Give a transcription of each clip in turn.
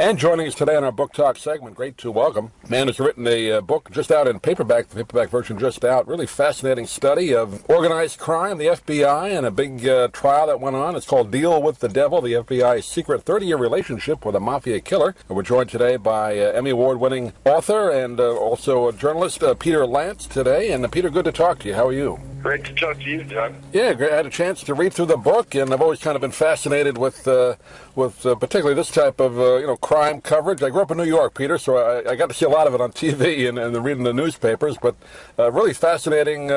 And joining us today on our Book Talk segment, great to welcome a man who's written a book just out in paperback, the paperback version just out, really fascinating study of organized crime, the FBI, and a big trial that went on. It's called Deal with the Devil, the FBI's secret 30-year relationship with a mafia killer. And we're joined today by Emmy Award-winning author and also a journalist, Peter Lance, today. And Peter, good to talk to you. How are you? Great to talk to you, Doug. Yeah, great. I had a chance to read through the book, and I've always kind of been fascinated with particularly this type of crime coverage. I grew up in New York, Peter, so I got to see a lot of it on TV and reading the newspapers. But really fascinating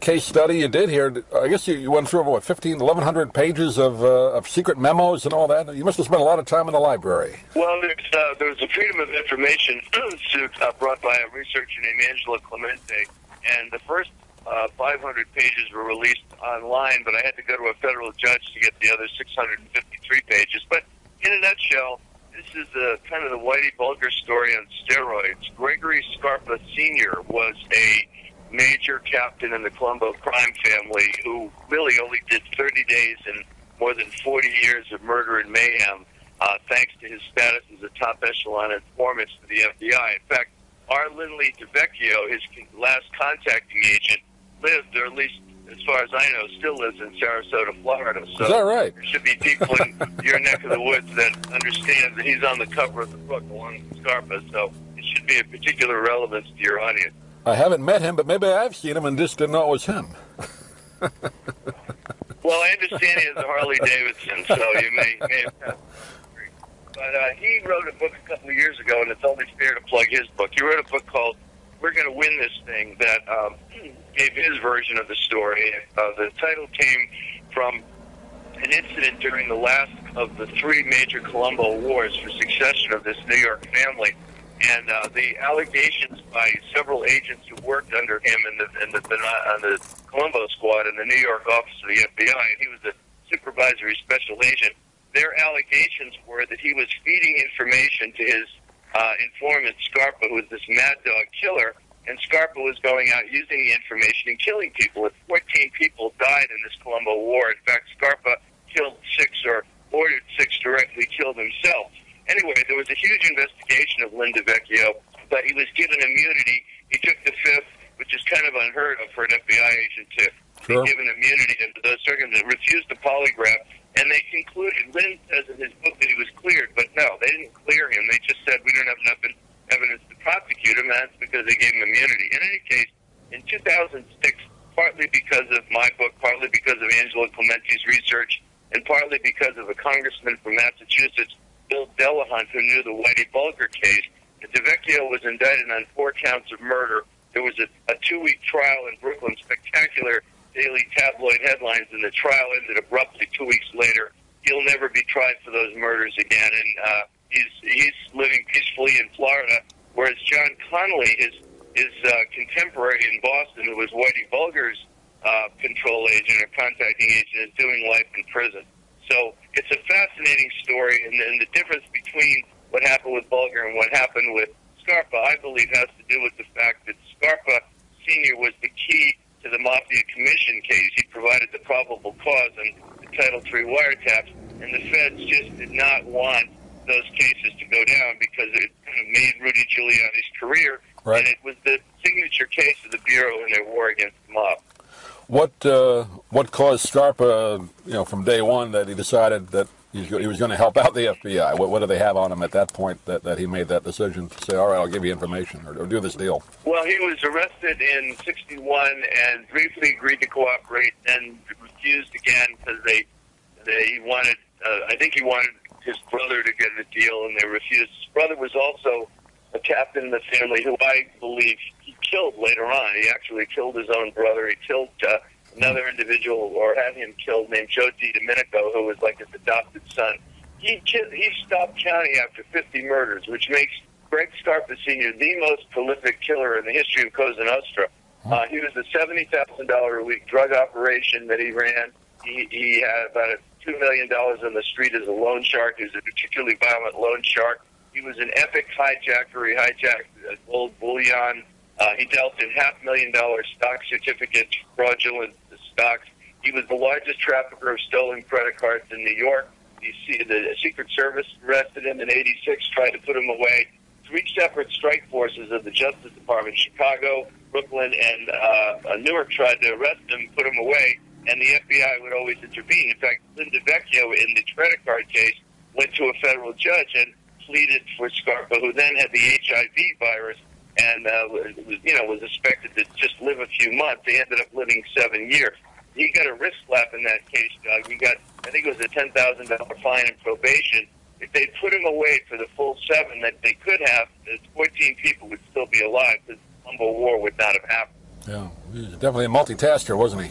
case study you did here. I guess you went through 1,100 pages of secret memos and all that. You must have spent a lot of time in the library. Well, there was a Freedom of Information suit brought by a researcher named Angela Clemente, and the first 500 pages were released online, but I had to go to a federal judge to get the other 653 pages. But in a nutshell, this is kind of the Whitey Bulger story on steroids. Gregory Scarpa Sr. was a major captain in the Colombo crime family who really only did 30 days and more than 40 years of murder and mayhem, thanks to his status as a top echelon informant to the FBI. In fact, our Lindley DeVecchio, his last contacting agent, lived, or at least as far as I know, still lives in Sarasota, Florida. So is that right? There should be people in your neck of the woods that understand that he's on the cover of the book along with Scarpa, so it should be of particular relevance to your audience. I haven't met him, but maybe I've seen him and just didn't know it was him. Well, I understand he has a Harley Davidson, so you may have passed. But he wrote a book a couple of years ago, and it's only fair to plug his book. He wrote a book called We're Going to Win This Thing that gave his version of the story. The title came from an incident during the last of the three major Colombo wars for succession of this New York family. And the allegations by several agents who worked under him on the Colombo squad in the New York office of the FBI, and he was a supervisory special agent, their allegations were that he was feeding information to his informant, Scarpa, who was this mad dog killer, and Scarpa was going out using the information and killing people. And 14 people died in this Colombo war. In fact, Scarpa killed 6 or ordered 6 directly, killed himself. Anyway, there was a huge investigation of Linda Vecchio, but he was given immunity. He took the 5th, which is kind of unheard of for an FBI agent to be given immunity under those circumstances, refused the polygraph. And they concluded, Lynn says in his book that he was cleared, but no, they didn't clear him. They just said, we don't have enough evidence to prosecute him, and that's because they gave him immunity. In any case, in 2006, partly because of my book, partly because of Angela Clemente's research, and partly because of a congressman from Massachusetts, Bill Delahunt, who knew the Whitey Bulger case, DeVecchio was indicted on 4 counts of murder. There was a 2-week trial in Brooklyn, spectacular daily tabloid headlines, and the trial ended abruptly 2 weeks later. He'll never be tried for those murders again, and he's living peacefully in Florida, whereas John Connolly, his contemporary in Boston, who was Whitey Bulger's control agent or contacting agent, is doing life in prison. So it's a fascinating story, and the difference between what happened with Bulger and what happened with Scarpa, I believe, has to do with the fact that Scarpa Sr. was the key to the Mafia Commission case. He provided the probable cause and the Title III wiretaps, and the feds just did not want those cases to go down because it kind of made Rudy Giuliani's career, right. And it was the signature case of the Bureau in their war against the mob. What caused Scarpa, from day one, that he decided that he was going to help out the FBI? What did they have on him at that point that he made that decision to say, all right, I'll give you information or do this deal? Well, he was arrested in '61 and briefly agreed to cooperate and refused again because he wanted, I think he wanted his brother to get a deal, and they refused. His brother was also a captain in the family who I believe he killed later on. He actually killed his own brother. He killed another individual, or had him killed, named Joe DiDomenico, who was like his adopted son. He stopped counting after 50 murders, which makes Greg Scarpa Sr. the most prolific killer in the history of Cosa Nostra. He was a $70,000 a week drug operation that he ran. He had about $2 million on the street as a loan shark. He was a particularly violent loan shark. He was an epic hijacker. He hijacked gold bullion. He dealt in $500,000 stock certificates, fraudulent stocks. He was the largest trafficker of stolen credit cards in New York. the Secret Service arrested him in '86, tried to put him away. 3 separate strike forces of the Justice Department, Chicago, Brooklyn, and Newark, tried to arrest him, put him away, and the FBI would always intervene. In fact, Linda Vecchio, in the credit card case, went to a federal judge and pleaded for Scarpa, who then had the HIV virus and was expected to just live a few months. He ended up living 7 years. He got a wrist slap in that case, Doug. He got, I think it was a $10,000 fine and probation. If they put him away for the full 7 that they could have, 14 people would still be alive. This humble war would not have happened. Yeah, he was definitely a multitasker, wasn't he?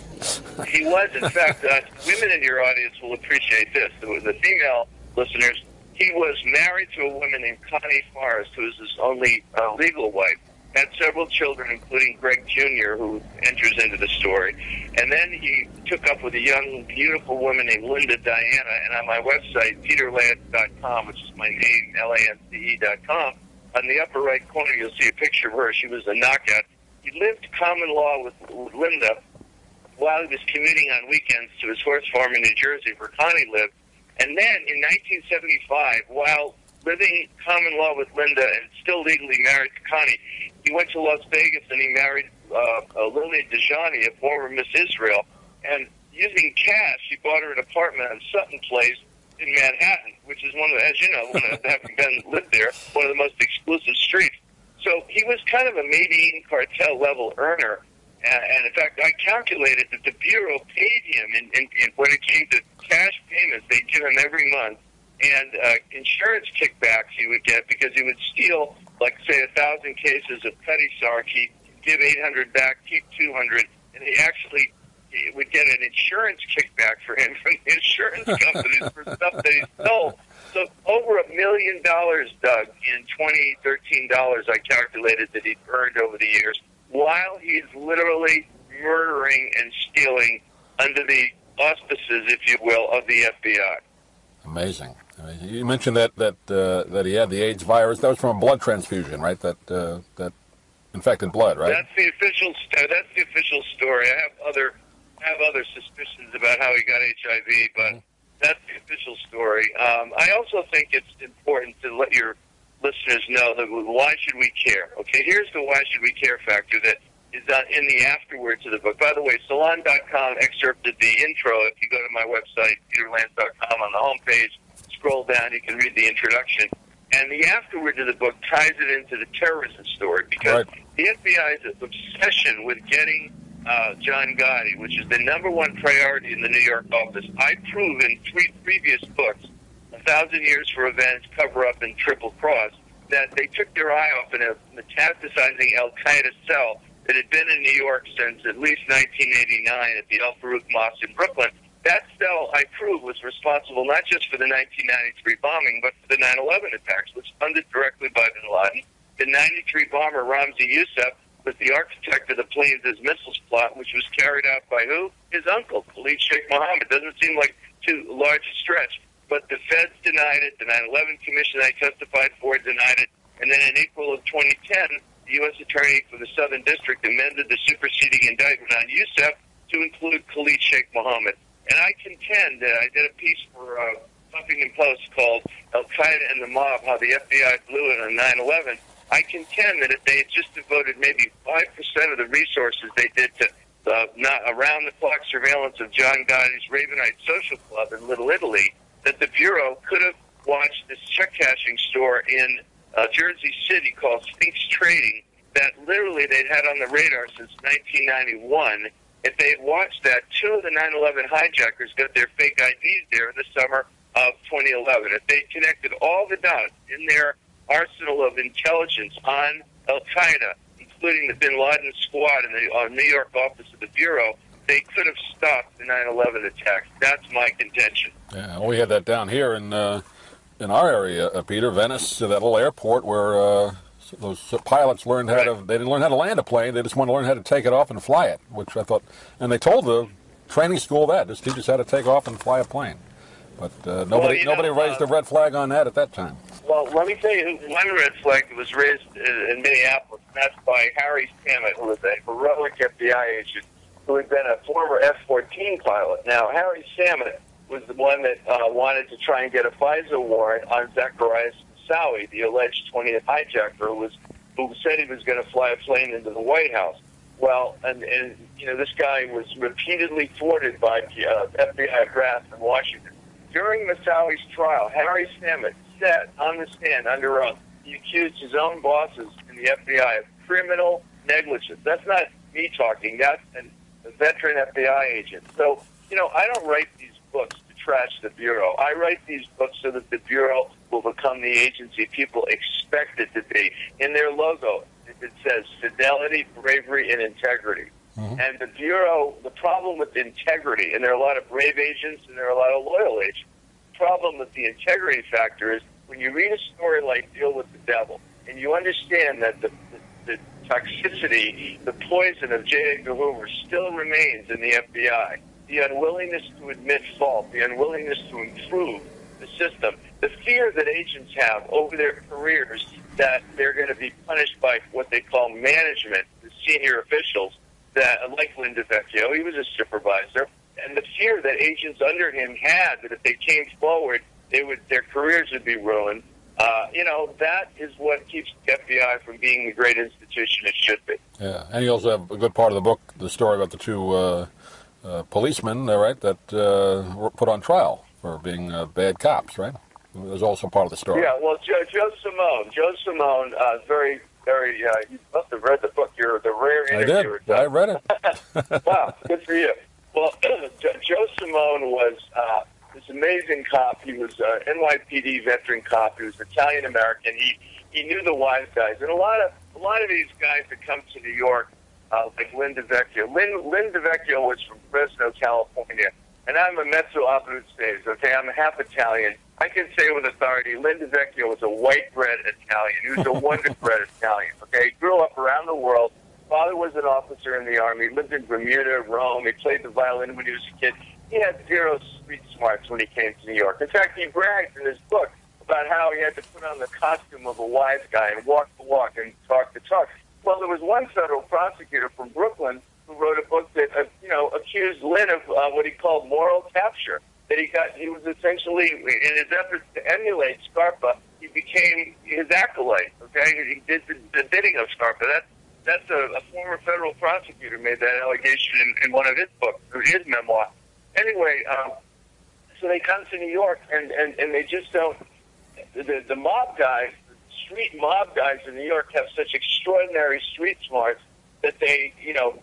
He was. In fact, women in your audience will appreciate this. There was the female listeners. He was married to a woman named Connie Forrest, who was his only legal wife. Had several children, including Greg Jr., who enters into the story. And then he took up with a young, beautiful woman named Linda Diana. And on my website, peterlance.com, which is my name, LANCE.com, on the upper right corner, you'll see a picture of her. She was a knockout. He lived common law with Linda while he was commuting on weekends to his horse farm in New Jersey, where Connie lived. And then in 1975, while living common law with Linda and still legally married to Connie, he went to Las Vegas and he married Lily DeJohnny, a former Miss Israel. And using cash, he bought her an apartment on Sutton Place in Manhattan, which is one of, as you know, having been lived there, one of the most exclusive streets. So he was kind of a Medellin cartel level earner. And in fact, I calculated that the Bureau paid him, in when it came to cash payments, they'd give him every month, and insurance kickbacks he would get because he would steal, like, say, 1,000 cases of Petty Sark. He'd give 800 back, keep 200, and he actually would get an insurance kickback for him from the insurance companies for stuff that he stole. So over $1 million, Doug, in 2013 dollars, I calculated that he'd earned over the years, while he's literally murdering and stealing under the auspices, if you will, of the FBI. Amazing. You mentioned that he had the AIDS virus. That was from a blood transfusion, right? That infected blood, right? That's the official. That's the official story. I have other suspicions about how he got HIV, but that's the official story. I also think it's important to let your listeners know that why should we care? Okay, here's the why should we care factor that is in the afterwards of the book. By the way, Salon.com excerpted the intro. If you go to my website, peterlance.com, on the homepage, scroll down, you can read the introduction. And the afterwards of the book ties it into the terrorism story because the FBI's obsession with getting John Gotti, which is the #1 priority in the New York office. I prove in 3 previous books, 1,000 Years for Revenge, Cover Up, and Triple Cross, that they took their eye off in a metastasizing al-Qaeda cell that had been in New York since at least 1989 at the El Farouk Mosque in Brooklyn. That cell, I prove, was responsible not just for the 1993 bombing, but for the 9/11 attacks, which was funded directly by bin Laden. The 93 bomber, Ramzi Youssef, was the architect of the Planes as Missiles plot, which was carried out by who? His uncle, Khalid Sheikh Mohammed. Doesn't seem like too large a stretch. But the feds denied it. The 9/11 Commission I testified for denied it. And then in April of 2010, the U.S. Attorney for the Southern District amended the superseding indictment on Youssef to include Khalid Sheikh Mohammed. And I contend that I did a piece for Huffington Post called Al-Qaeda and the Mob, How the FBI Blew It on 9/11. I contend that if they had just devoted maybe 5% of the resources they did to not around-the-clock surveillance of John Gotti's Ravenite Social Club in Little Italy, that the Bureau could have watched this check-cashing store in Jersey City called Sphinx Trading that literally they'd had on the radar since 1991. If they had watched that, 2 of the 9/11 hijackers got their fake IDs there in the summer of 2011. If they connected all the dots in their arsenal of intelligence on Al-Qaeda, including the bin Laden squad in the New York office of the Bureau, they could have stopped the 9/11 attacks. That's my contention. Yeah, well, we had that down here in our area, Peter, Venice, that little airport where those pilots learned how to. They didn't learn how to land a plane. They just wanted to learn how to take it off and fly it, which I thought. And they told the training school that just teach us how to take off and fly a plane. But nobody raised a red flag on that at that time. Well, let me tell you, one red flag that was raised in Minneapolis, and that's by Harry Sammet, who was a heroic FBI agent who had been a former F-14 pilot. Now, Harry Sammet was the one that wanted to try and get a FISA warrant on Zacharias Moussaoui, the alleged 20th hijacker who said he was going to fly a plane into the White House. Well, and you know, this guy was repeatedly thwarted by FBI brass in Washington. During Moussaoui's trial, Harry Samet said on the stand under oath, he accused his own bosses in the FBI of criminal negligence. That's not me talking. That's a veteran FBI agent. So, you know, I don't write these books to trash the Bureau. I write these books so that the Bureau will become the agency people expect it to be. In their logo, it says fidelity, bravery, and integrity. Mm-hmm. And the Bureau, the problem with integrity, and there are a lot of brave agents and there are a lot of loyal agents, the problem with the integrity factor is when you read a story like Deal with the Devil, and you understand that the toxicity, the poison of J. Edgar Hoover still remains in the FBI, the unwillingness to admit fault, the unwillingness to improve the system, the fear that agents have over their careers that they're going to be punished by what they call management, the senior officials, that like Linda Vecchio, he was a supervisor, and the fear that agents under him had that if they came forward, their careers would be ruined. You know, that is what keeps the FBI from being the great institution it should be. Yeah, and you also have a good part of the book, the story about the two policemen, right, that were put on trial for being bad cops, right? It was also part of the story. Yeah, well, Joe Simone, very, very, you must have read the book. You're the rare interviewer. I did. I read it. Wow, good for you. Well, Joe Simone was this amazing cop. He was an NYPD veteran cop. He was Italian-American. He knew the wise guys. And a lot of these guys that come to New York, like Linda Vecchio. Linda Vecchio was from Fresno, California. And I'm a mezzo abruzzese, okay? I'm half Italian. I can say with authority, Linda Vecchio was a white-bread Italian. He was a wonder-bread Italian, okay? He grew up around the world. Father was an officer in the Army. He lived in Bermuda, Rome. He played the violin when he was a kid. He had zero street smarts when he came to New York. In fact, he bragged in his book about how he had to put on the costume of a wise guy and walk the walk and talk the talk. Well, there was one federal prosecutor from Brooklyn who wrote a book that, accused Lynn of what he called moral capture. That he was essentially, in his efforts to emulate Scarpa, he became his acolyte, okay? He did the bidding of Scarpa. That's a former federal prosecutor made that allegation in one of his books, his memoir. Anyway, so they come to New York, and they just don't, the mob guys, the street mob guys in New York have such extraordinary street smarts that they,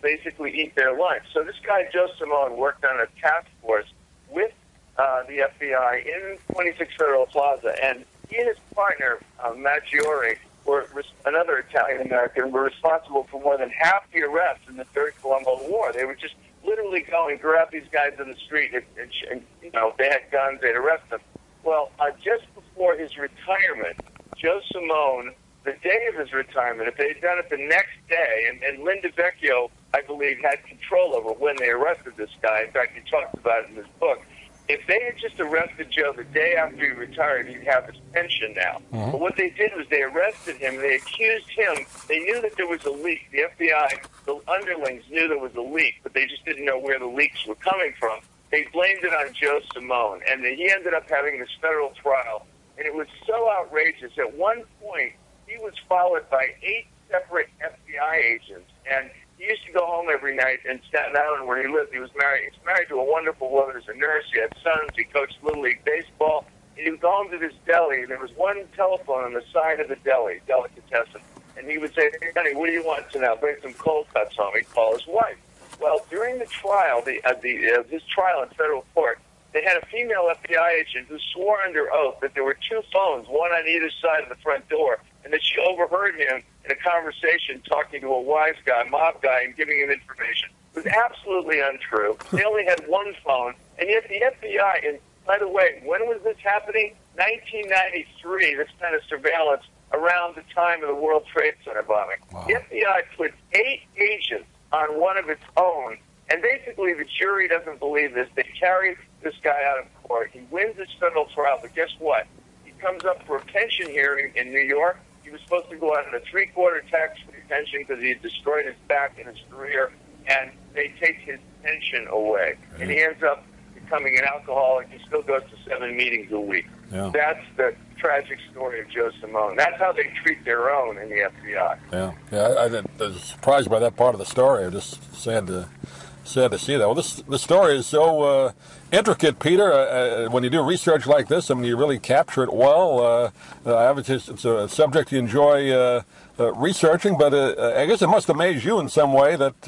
basically eat their lunch. So this guy, Joe Simone, worked on a task force with the FBI in 26 Federal Plaza, and he and his partner, Maggiore, were another Italian-American, were responsible for more than half the arrests in the Third Colombo War. They would just literally go and grab these guys in the street, and they had guns, they'd arrest them. Well, just before his retirement, Joe Simone, the day of his retirement, if they had done it the next day, and Linda Vecchio, I believe, had control over when they arrested this guy. In fact, he talks about it in his book. If they had just arrested Joe the day after he retired, he'd have his pension now. Mm-hmm. But what they did was they arrested him, and they accused him. They knew that there was a leak. The FBI, the underlings knew there was a leak, but they just didn't know where the leaks were coming from. They blamed it on Joe Simone, and he ended up having this federal trial. And it was so outrageous. At one point, he was followed by 8 separate FBI agents, and he used to go home every night in Staten Island where he lived. He was married to a wonderful woman as a nurse. He had sons. He coached Little League Baseball. And he would go home to this deli, and there was one telephone on the side of the deli, delicatessen. And he would say, "Hey, honey, what do you want tonight? Bring some cold cuts home." He'd call his wife. Well, during the trial, his trial in federal court, they had a female FBI agent who swore under oath that there were 2 phones, one on either side of the front door, and that she overheard him in a conversation talking to a wise guy, mob guy, and giving him information. It was absolutely untrue. They only had 1 phone, and yet the FBI, and by the way, when was this happening? 1993, this kind of surveillance around the time of the World Trade Center bombing. Wow. The FBI put 8 agents on one of its own, and basically the jury doesn't believe this. They carry this guy out of court. He wins his federal trial, but guess what? He comes up for a pension hearing in New York. He was supposed to go out on a 3/4 tax-free pension because he had destroyed his back in his career, and they take his pension away. And he ends up becoming an alcoholic. He still goes to 7 meetings a week. Yeah. That's the tragic story of Joe Simone. That's how they treat their own in the FBI. Yeah. I was surprised by that part of the story. I'm just sad to see that. Well, this story is so intricate, Peter. When you do research like this, I mean, you really capture it well. Obviously, it's a subject you enjoy researching, but I guess it must amaze you in some way that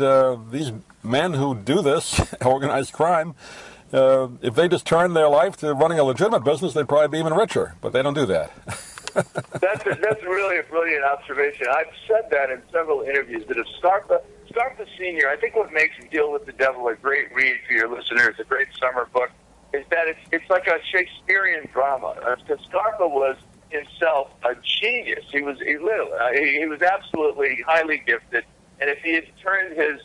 these men who do this, organized crime, if they just turned their life to running a legitimate business, they'd probably be even richer. But they don't do that. That's really a brilliant observation. I've said that in several interviews, that if Scarpa Sr., I think what makes Deal with the Devil a great read for your listeners, a great summer book, is that it's like a Shakespearean drama. Because Scarpa was himself a genius. He was absolutely highly gifted, and if he had turned his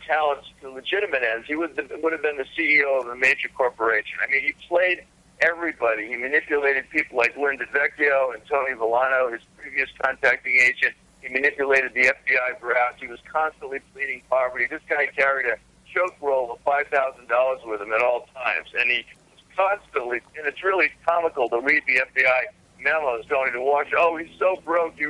talents to legitimate ends, he would have been the CEO of a major corporation. I mean, he played everybody. He manipulated people like Linda Vecchio and Tony Villano, his previous contacting agent. He manipulated the FBI brass. He was constantly pleading poverty. This guy carried a choke roll of $5,000 with him at all times, and he was constantly, and it's really comical to read the FBI memos going to Washington. Oh, he's so broke. He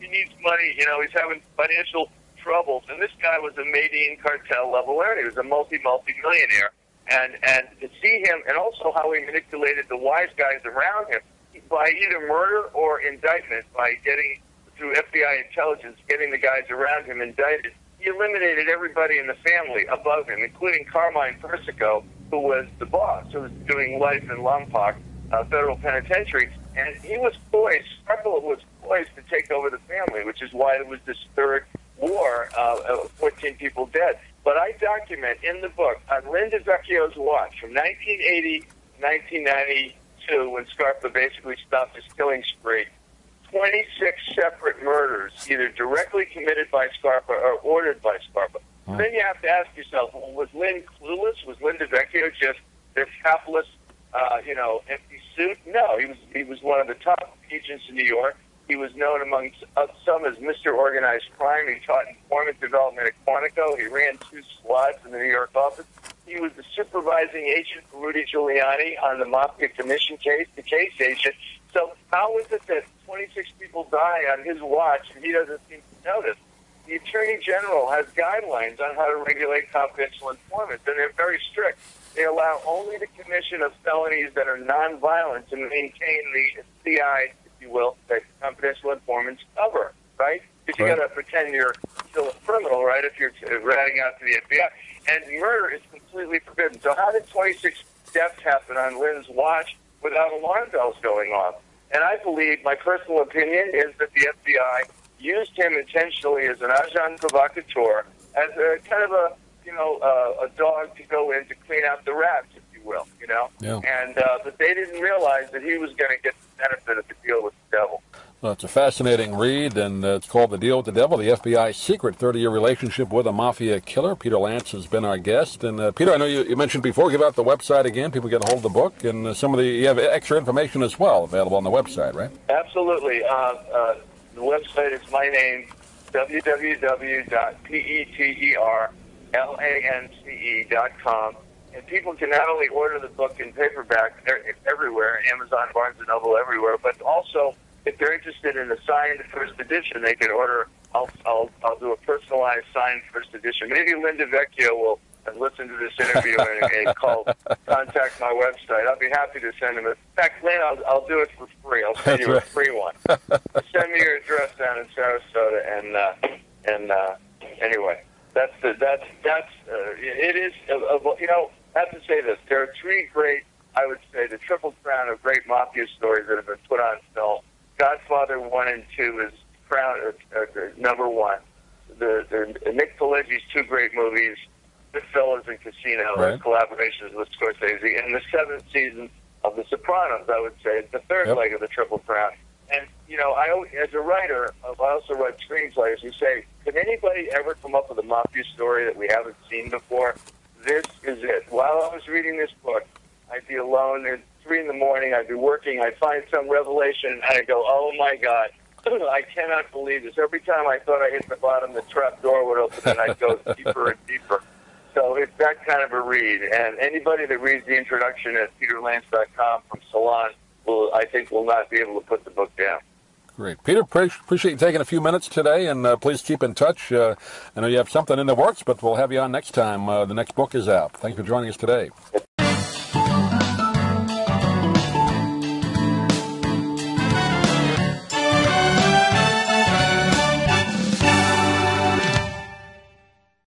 needs money. He's having financial troubles. And this guy was a Medellin cartel level earner. He was a multi-millionaire. And to see him, and also how he manipulated the wise guys around him by either murder or indictment, by getting, through FBI intelligence, getting the guys around him indicted. He eliminated everybody in the family above him, including Carmine Persico, who was the boss, who was doing life in Lompoc Federal Penitentiary. And he was poised, Scarpa was poised to take over the family, which is why there was this third war, 14 people dead. But I document in the book, on Linda Vecchio's watch, from 1980 to 1992, when Scarpa basically stopped his killing spree, 26 separate murders, either directly committed by Scarpa or ordered by Scarpa. Wow. Then you have to ask yourself, well, was Lynn clueless? Was Linda Vecchio just this hapless, empty suit? No, he was one of the top agents in New York. He was known among some as Mr. Organized Crime. He taught informant development at Quantico. He ran 2 squads in the New York office. He was the supervising agent for Rudy Giuliani on the Mafia Commission case, the case agent. So how is it that 26 people die on his watch and he doesn't seem to notice? The Attorney General has guidelines on how to regulate confidential informants, and they're very strict. They allow only the commission of felonies that are nonviolent to maintain the CI, if you will, that confidential informants cover, right? Because you got to pretend you're still a criminal, right, if you're ratting out to the FBI. And murder is completely forbidden. So how did 26 deaths happen on Lynn's watch without alarm bells going off? And I believe, my personal opinion is that the FBI used him intentionally as an agent provocateur, as a kind of a dog to go in to clean out the rats, if you will, Yeah. And but they didn't realize that he was going to get the benefit of the deal with the devil. Well, it's a fascinating read, and it's called The Deal with the Devil, the FBI's secret 30-year relationship with a mafia killer. Peter Lance has been our guest. And Peter, I know you mentioned before, give out the website again. People get a hold of the book, and you have extra information as well available on the website, right? Absolutely. The website is my name, www.peterlance.com. And people can not only order the book in paperback everywhere, Amazon, Barnes & Noble, everywhere, but also, if they're interested in a signed first edition, they can order. I'll do a personalized signed first edition. Maybe Linda Vecchio will listen to this interview and contact my website. I'll be happy to send them. In fact, Lynn, I'll do it for free. I'll send you a free one. Send me your address down in Sarasota, and anyway, it is. I have to say this. There are 3 great, I would say, the triple crown of great mafia stories that have been put on film. Godfather 1 and 2 is number 1. The Nick Pileggi's 2 great movies, Goodfellas and Casino, right, collaborations with Scorsese, and the 7th season of The Sopranos, I would say, is the third leg of the triple crown. And as a writer, I also write screenplays. You say, can anybody ever come up with a mafia story that we haven't seen before? This is it. While I was reading this book, I'd be alone at 3 in the morning. I'd be working. I'd find some revelation, and I'd go, "Oh my God, I cannot believe this." Every time I thought I hit the bottom, the trap door would open, and I'd go deeper and deeper. So it's that kind of a read. And anybody that reads the introduction at peterlance.com from Salon I think will not be able to put the book down. Great. Peter, appreciate you taking a few minutes today, and please keep in touch. I know you have something in the works, but we'll have you on next time. The next book is out. Thanks for joining us today.